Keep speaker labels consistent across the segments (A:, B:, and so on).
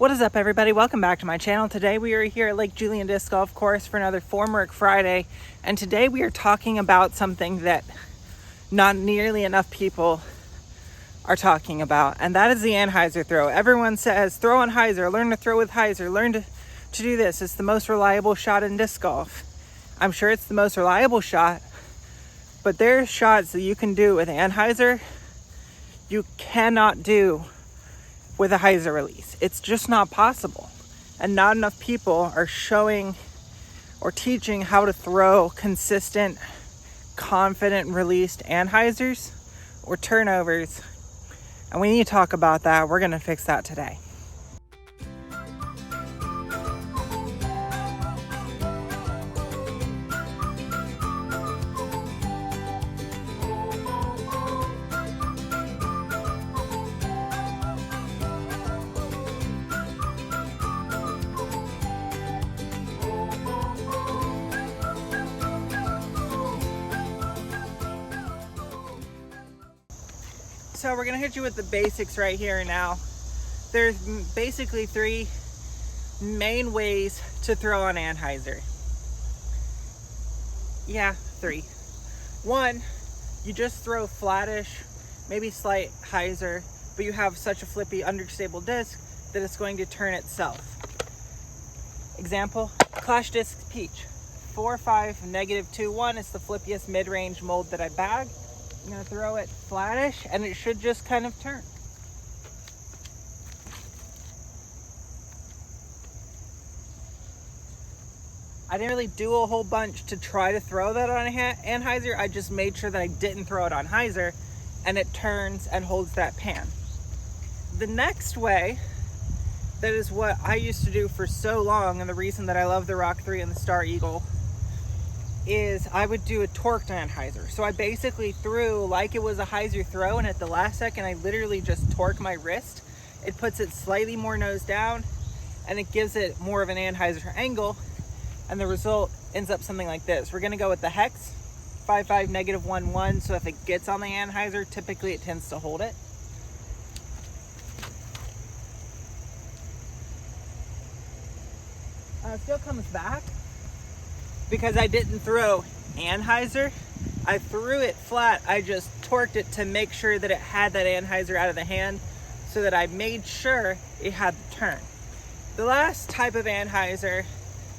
A: What is up, everybody? Welcome back to my channel. Today we are here at Lake Julian Disc Golf Course for another Formwork Friday, and today we are talking about something that not nearly enough people are talking about, and that is the Anhyzer throw. Everyone says throw on Hyzer, learn to throw with Hyzer, learn to do this. It's the most reliable shot in disc golf. I'm sure it's the most reliable shot, but there's shots that you can do with Anhyzer you cannot do with a Hyzer release. It's just not possible. And not enough people are showing or teaching how to throw consistent, confident released Anhyzers or turnovers. And we need to talk about that. We're gonna fix that today. So we're gonna hit you with the basics right here now. There's basically three main ways to throw on Anhyzer. Yeah, three. One, you just throw flattish, maybe slight Hyzer, but you have such a flippy, understable disc that it's going to turn itself. Example, Clash Disc Peach. 4.5, -2.1 is the flippiest mid-range mold that I bag. I'm gonna throw it flattish and it should just kind of turn. I didn't really do a whole bunch to try to throw that on Anhyzer. I just made sure that I didn't throw it on Hyzer, and it turns and holds that pan. The next way, that is what I used to do for so long, and the reason that I love the Rock 3 and the Star Eagle, is I would do a torqued Anhyzer. So I basically threw like it was a Hyzer throw, and at the last second I literally just torque my wrist. It puts it slightly more nose down and it gives it more of an Anhyzer angle, and the result ends up something like this. We're gonna go with the Hex 5.5 -1.1, so if it gets on the Anhyzer, typically it tends to hold it. It still comes back. Because I didn't throw Anhyzer, I threw it flat. I just torqued it to make sure that it had that Anhyzer out of the hand, so that I made sure it had the turn. The last type of Anhyzer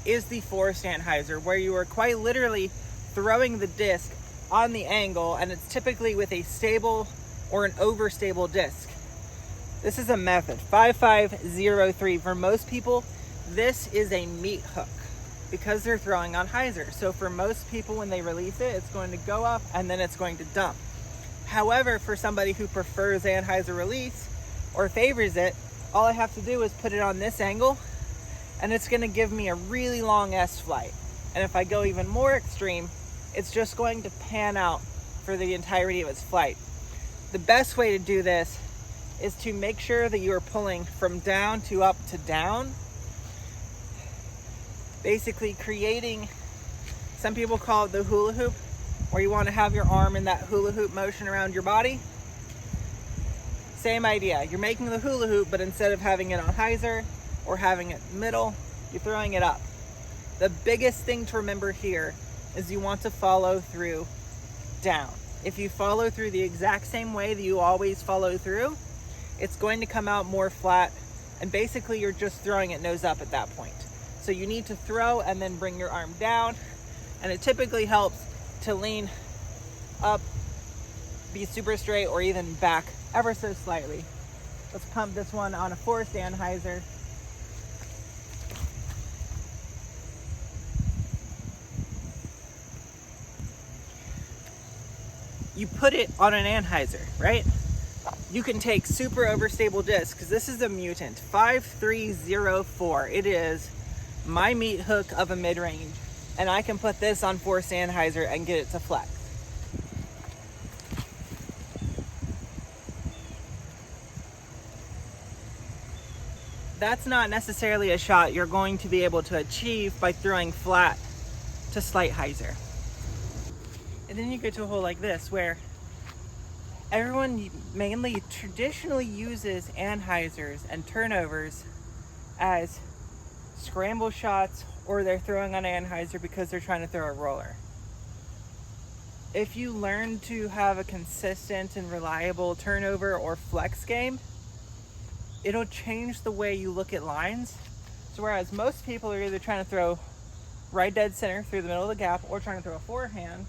A: is the forced Anhyzer, where you are quite literally throwing the disc on the angle, and it's typically with a stable or an overstable disc. This is a method, 5.503. For most people, this is a meat hook, because they're throwing on Hyzer. So for most people, when they release it, it's going to go up and then it's going to dump. However, for somebody who prefers Anhyzer release or favors it, all I have to do is put it on this angle and it's gonna give me a really long S flight. And if I go even more extreme, it's just going to pan out for the entirety of its flight. The best way to do this is to make sure that you are pulling from down to up to down, basically creating, some people call it the hula hoop, where you want to have your arm in that hula hoop motion around your body. Same idea. You're making the hula hoop, but instead of having it on Hyzer or having it middle, you're throwing it up. The biggest thing to remember here is you want to follow through down. If you follow through the exact same way that you always follow through, it's going to come out more flat, and basically you're just throwing it nose up at that point. So you need to throw and then bring your arm down, and it typically helps to lean up, be super straight, or even back ever so slightly. Let's pump this one on a forced Anhyzer. You put it on an Anhyzer, right? You can take super overstable discs, because this is a Mutant 5304. It is my meat hook of a mid-range, and I can put this on forced Anhyzer and get it to flex. That's not necessarily a shot you're going to be able to achieve by throwing flat to slight Hyzer. And then you get to a hole like this, where everyone mainly traditionally uses Anhyzers and turnovers as scramble shots, or they're throwing on Anhyzer because they're trying to throw a roller. If you learn to have a consistent and reliable turnover or flex game, it'll change the way you look at lines. So whereas most people are either trying to throw right dead center through the middle of the gap or trying to throw a forehand,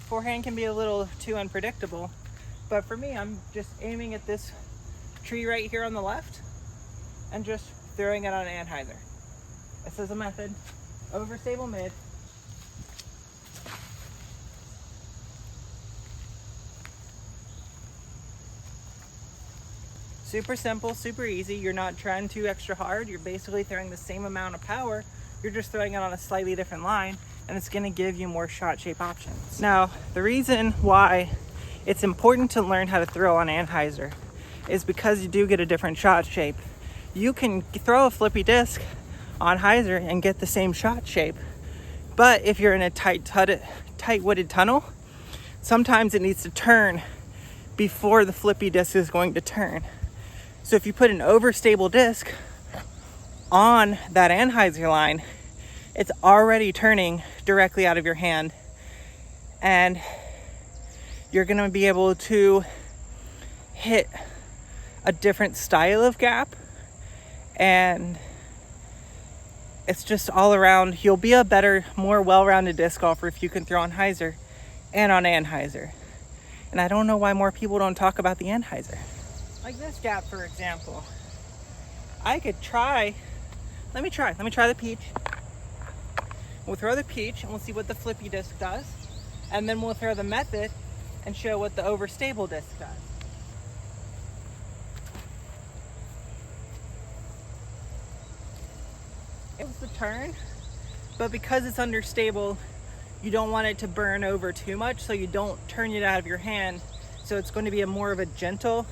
A: forehand can be a little too unpredictable. But for me, I'm just aiming at this tree right here on the left and just throwing it on an Anhyzer. This is a method. Overstable mid. Super simple, super easy. You're not trying too extra hard. You're basically throwing the same amount of power. You're just throwing it on a slightly different line, and it's gonna give you more shot shape options. Now, the reason why it's important to learn how to throw on Anhyzer is because you do get a different shot shape. You can throw a flippy disc on Hyzer and get the same shot shape, but if you're in a tight-wooded tunnel, sometimes it needs to turn before the flippy disc is going to turn. So if you put an overstable disc on that Anhyzer line, it's already turning directly out of your hand, and you're gonna be able to hit a different style of gap, and it's just all around, you'll be a better, more well-rounded disc golfer if you can throw on Hyzer and on Anhyzer. And I don't know why more people don't talk about the Anhyzer. Like this gap, for example. I could try, let me try the peach. We'll throw the peach and we'll see what the flippy disc does. And then we'll throw the method and show what the overstable disc does. It was the turn, but because it's understable, you don't want it to burn over too much, so you don't turn it out of your hand. So it's going to be a more of a gentle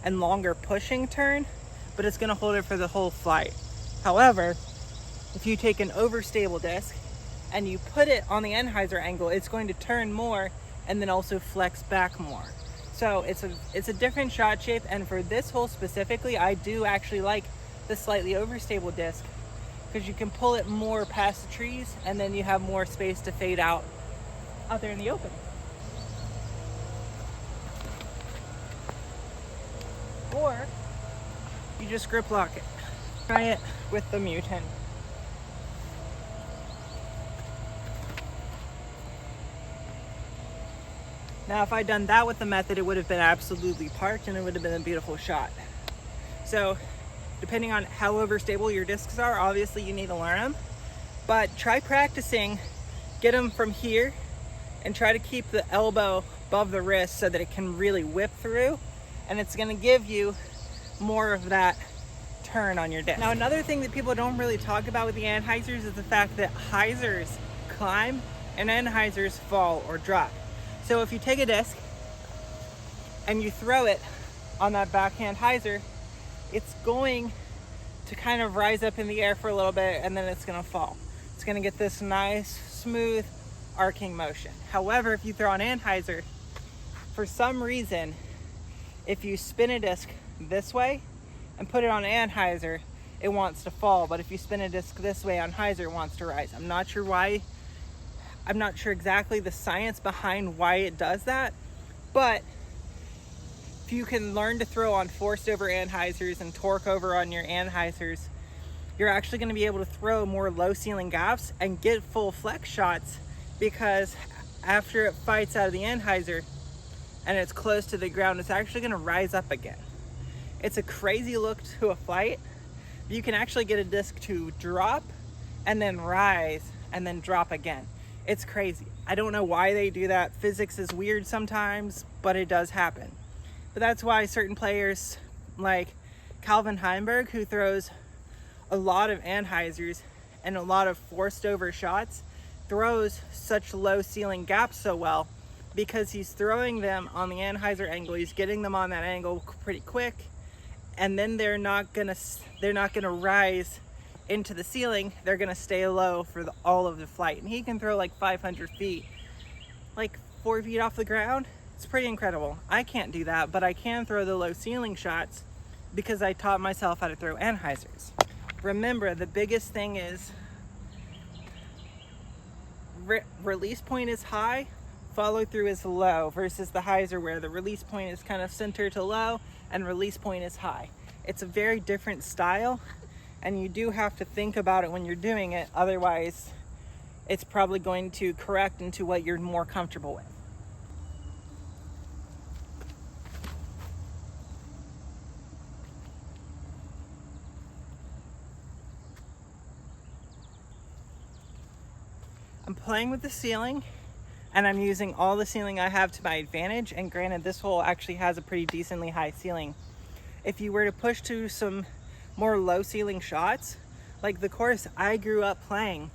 A: and longer pushing turn, but it's going to hold it for the whole flight. However, if you take an overstable disc and you put it on the Anhyzer angle, it's going to turn more and then also flex back more. So it's a different shot shape, and for this hole specifically, I do actually like the slightly overstable disc because you can pull it more past the trees and then you have more space to fade out there in the open. Or you just grip lock it. Try it with the Mutant. Now, if I'd done that with the method, it would have been absolutely parked and it would have been a beautiful shot. So, depending on how overstable your discs are, obviously you need to learn them. But try practicing, get them from here, and try to keep the elbow above the wrist so that it can really whip through. And it's gonna give you more of that turn on your disc. Now, another thing that people don't really talk about with the Anhyzers is the fact that Hyzers climb and Anhyzers fall or drop. So if you take a disc and you throw it on that backhand Hyzer, it's going to kind of rise up in the air for a little bit and then it's gonna fall. It's gonna get this nice, smooth, arcing motion. However, if you throw an Anhyzer, for some reason, if you spin a disc this way and put it on Anhyzer, it wants to fall. But if you spin a disc this way on Hyzer, it wants to rise. I'm not sure why. I'm not sure exactly the science behind why it does that. But if you can learn to throw on forced over Anhyzers and torque over on your Anhyzers, you're actually going to be able to throw more low ceiling gaps and get full flex shots, because after it fights out of the Anhyzer and it's close to the ground, it's actually going to rise up again. It's a crazy look to a flight. You can actually get a disc to drop and then rise and then drop again. It's crazy. I don't know why they do that. Physics is weird sometimes, but it does happen. But that's why certain players like Calvin Heimberg, who throws a lot of Anhyzers and a lot of forced over shots, throws such low ceiling gaps so well, because he's throwing them on the Anhyzer angle. He's getting them on that angle pretty quick, and then they're not gonna rise into the ceiling. They're gonna stay low for all of the flight. And he can throw like 500 feet, like 4 feet off the ground, It's pretty incredible. I can't do that, but I can throw the low ceiling shots because I taught myself how to throw Anhyzers. Remember, the biggest thing is release point is high, follow through is low, versus the Hyzer where the release point is kind of center to low and release point is high. It's a very different style, and you do have to think about it when you're doing it, otherwise it's probably going to correct into what you're more comfortable with. I'm playing with the ceiling, and I'm using all the ceiling I have to my advantage, and granted this hole actually has a pretty decently high ceiling. If you were to push to some more low ceiling shots, like the course I grew up playing,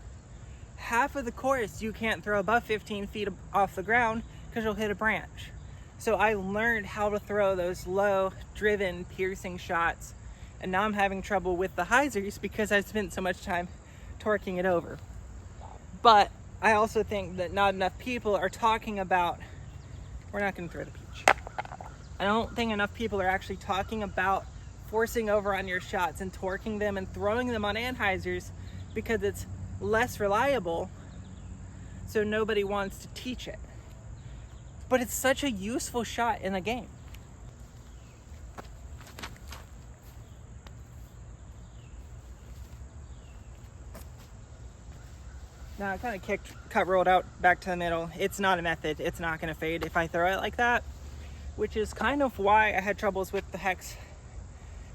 A: half of the course you can't throw above 15 feet off the ground because you'll hit a branch. So I learned how to throw those low driven piercing shots, and now I'm having trouble with the Hyzers because I've spent so much time torquing it over. But I also think that not enough people are talking about, we're not going to throw the peach. I don't think enough people are actually talking about forcing over on your shots and torquing them and throwing them on Anhyzers because it's less reliable, so nobody wants to teach it. But it's such a useful shot in a game. Now I kind of cut rolled out back to the middle. It's not a method. It's not going to fade if I throw it like that, which is kind of why I had troubles with the hex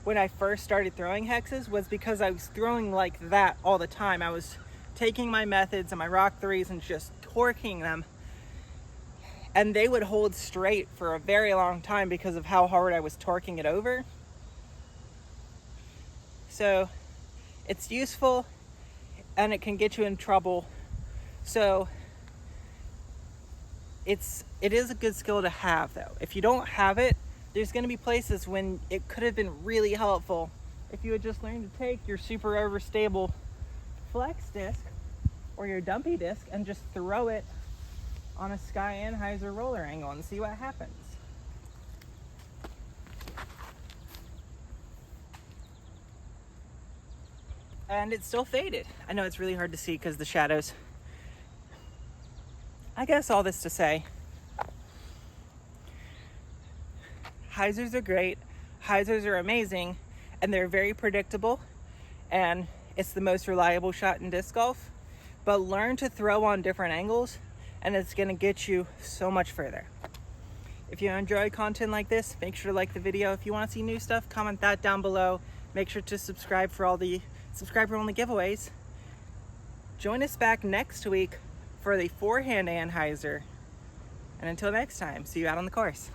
A: when I first started throwing hexes, was because I was throwing like that all the time. I was taking my methods and my rock threes and just torquing them, and they would hold straight for a very long time because of how hard I was torquing it over. So it's useful, and it can get you in trouble. So it is a good skill to have, though. If you don't have it, there's going to be places when it could have been really helpful if you had just learned to take your super overstable flex disc or your dumpy disc and just throw it on a Sky Anhyzer roller angle and see what happens. And it still faded. I know it's really hard to see because the shadows. I guess all this to say, Hyzers are great, Hyzers are amazing, and they're very predictable, and it's the most reliable shot in disc golf. But learn to throw on different angles, and it's going to get you so much further. If you enjoy content like this, make sure to like the video. If you want to see new stuff, comment that down below. Make sure to subscribe for all the subscriber-only giveaways. Join us back next week for the forehand Anhyzer. And until next time, see you out on the course.